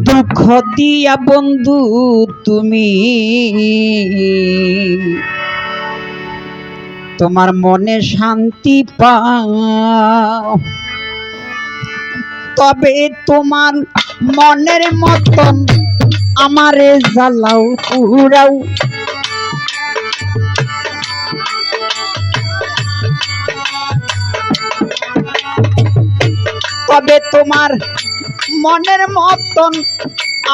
দুঃখ দিয়া বন্ধু তুমি তোমার মনে শান্তি পাও, তবে তোমার মনের মতন আমারে জ্বালাও পুরাও। তবে তোমার মনের মতন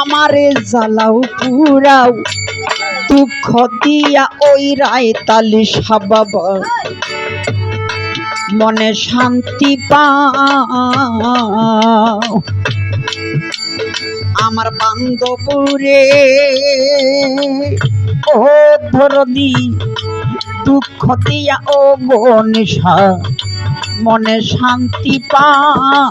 আমারে জ্বালাও পুরাও, দুঃখ দিয়া ওই রায় তালি সাবাব মনে শান্তি পাও। আমার বান্ধবরে ও ধরদি দুঃখ দিয়া ও গণেশা মনে শান্তি পাও।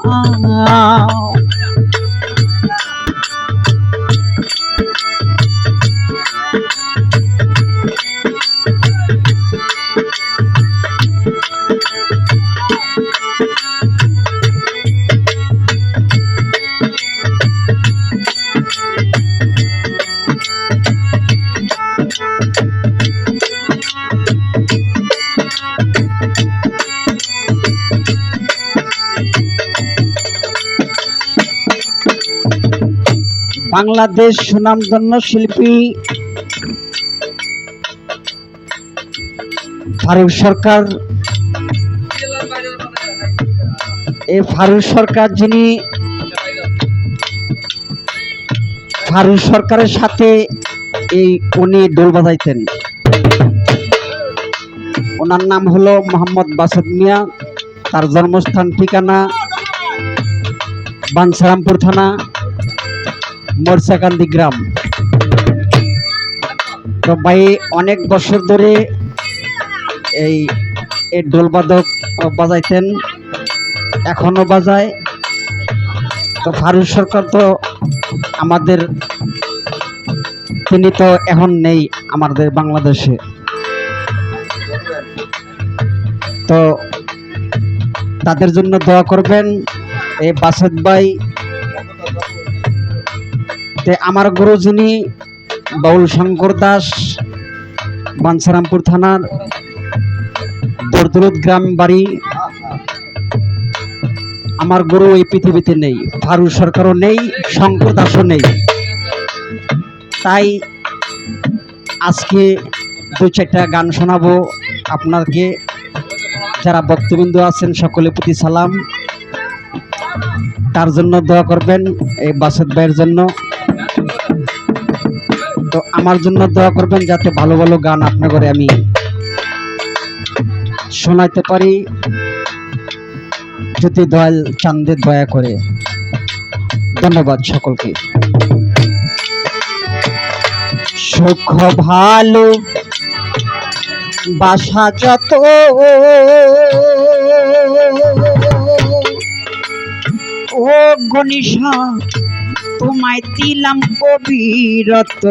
বাংলাদেশ সুনামধন্য শিল্পী ফারুক সরকার, এই ফারুক সরকার যিনি ফারুক সরকারের সাথে উনি ডোল বাজাইতেন, ওনার নাম হলো মোহাম্মদ বাসুদ মিয়া। তার জন্মস্থান ঠিকানা বাঞ্ছারামপুর থানা মোরসাকান্দি গ্রাম। তো ভাই অনেক বছর ধরে এই ঢোলবাদক বাজাইতেন, এখনো বাজায়। তো ফারুক সরকার তো আমাদের, তিনি তো এখন নেই আমাদের বাংলাদেশে। তো তাদের জন্য দোয়া করবেন। এই বাসুদ ভাই আমার গুরু যিনি বাউল শঙ্কর দাস, বাঞ্ছারামপুর থানার দরদরুদ গ্রাম বাড়ি। আমার গুরু এই পৃথিবীতে নেই, ফারুক সরকারও নেই, শঙ্কর দাসও নেই। তাই আজকে দু চারটা গান শোনাবো আপনাকে। যারা ভক্তবৃন্দ আছেন সকলের প্রতি সালাম, তার জন্য দোয়া করবেন, এই বাসুদ ভাইয়ের জন্য। তো আমার জন্য দোয়া করবেন যাতে ভালো ভালো গান আপনার করে আমি শোনাইতে পারি, যদি দয়াল চান্দে দয়া করে। ধন্যবাদ সকলকে। সুখ ভালো বাসা যত ও গণেশা তোমায় দিলাম অবিরত,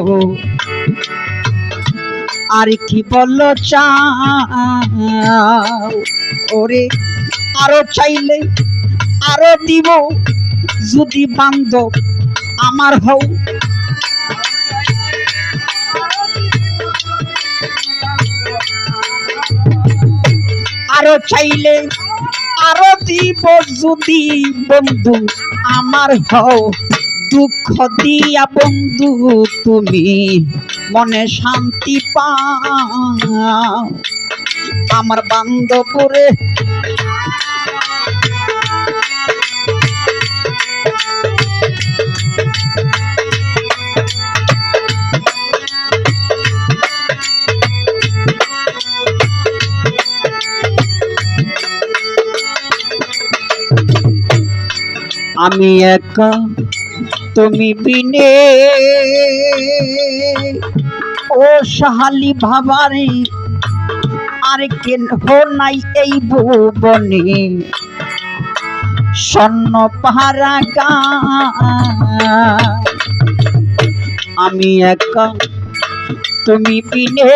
আর কি বল চাও ওরে, আরো চাইলে আরো দিব, যদি বান্ধব আমার হও। আরো চাইলে আরো দিব, যদি বন্ধু আমার হও। দুঃখ দিয়া বন্ধু তুমি মনে শান্তি পাও। আমার বান্ধবরে আমি একা তুমি বিনে ও সাহালি ভাবারে, আর কেন নাই এই ভুবনে। স্বর্ণ পাহারা গা আমি একা তুমি বিনে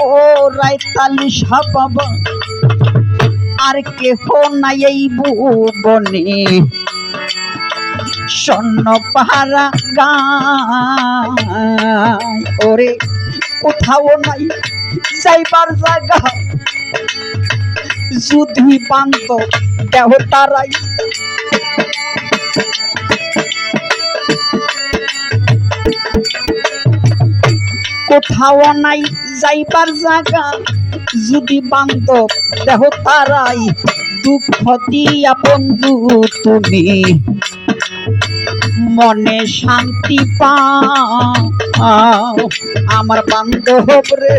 ও রায়তালি সাবাবা, আর কেহ নাই এই ভুবনে স্বর্ণ পাহারা গায় ওরে কোথাও নাই যাইবার জায়গা যদি বান্ধব দেহ তারাই কোথাও নাই যাইবার জায়গা যদি বান্ধব দেহ তারাই দুঃখ দিয়া বন্ধু তুমি মনে শান্তি পাও আমার বান্ধব রে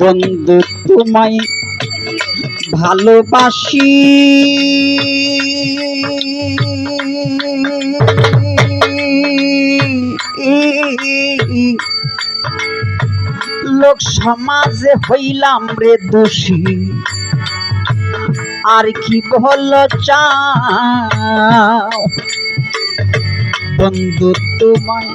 বন্ধু তোমায় ভালোবাসি লোক সমাজে হইলাম রে দোষী আর কি ভালো চাও বন্ধু তোমায়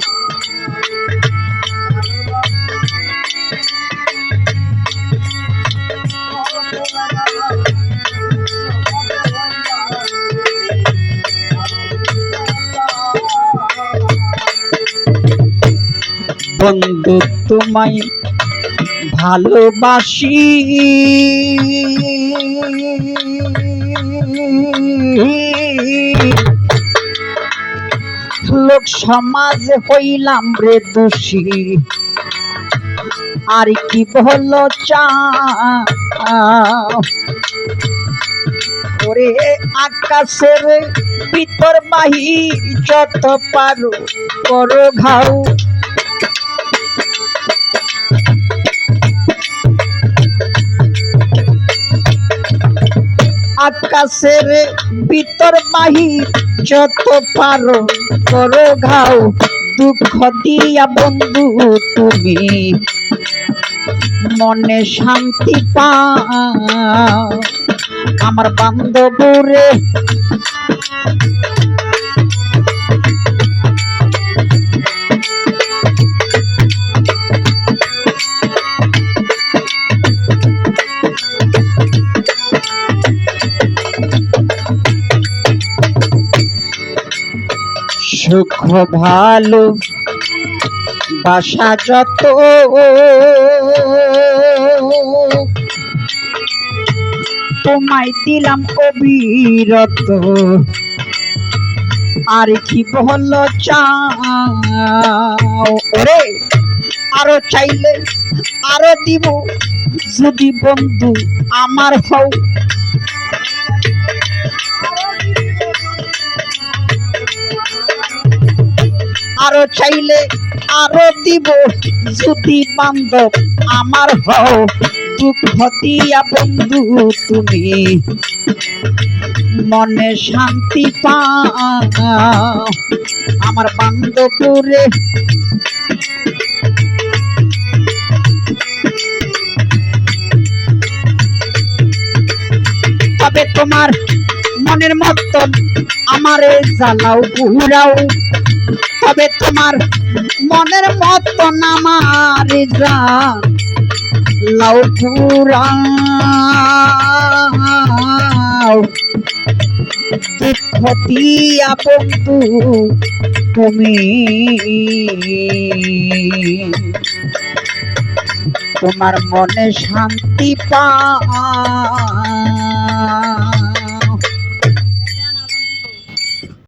বন্ধু তোমায় ভালোবাসি লোক সমাজে হইলাম রে দোষী আর কি ভালো চাও ওরে আকাশের ভিতর বাহির যত পারো করো ঘাও আকাশের ভিতর বাহির যত পারো করো ঘাও দুঃখ দিয়া বন্ধু তুমি মনে শান্তি পাও আমার বান্ধব রে সুখ ভালো বাসা যত তোমায় দিলাম অবিরত আর কি ভালো চাও ওরে আরো চাইলে আরো দিব যদি বন্ধু আমার হও আরো চাইলে আরো দিব যদি বান্ধব আমার হও দুঃখ দিয়া বন্ধু তুমি মনে শান্তি পাও আমার বান্ধব রে তবে তোমার মনের মতন আমারে জ্বালাও পুরাও তবে তোমার মনের মতন আমারে জ্বালাও পুরাও দুঃখ দিয়া বন্ধু তুমি তোমার মনে শান্তি পাও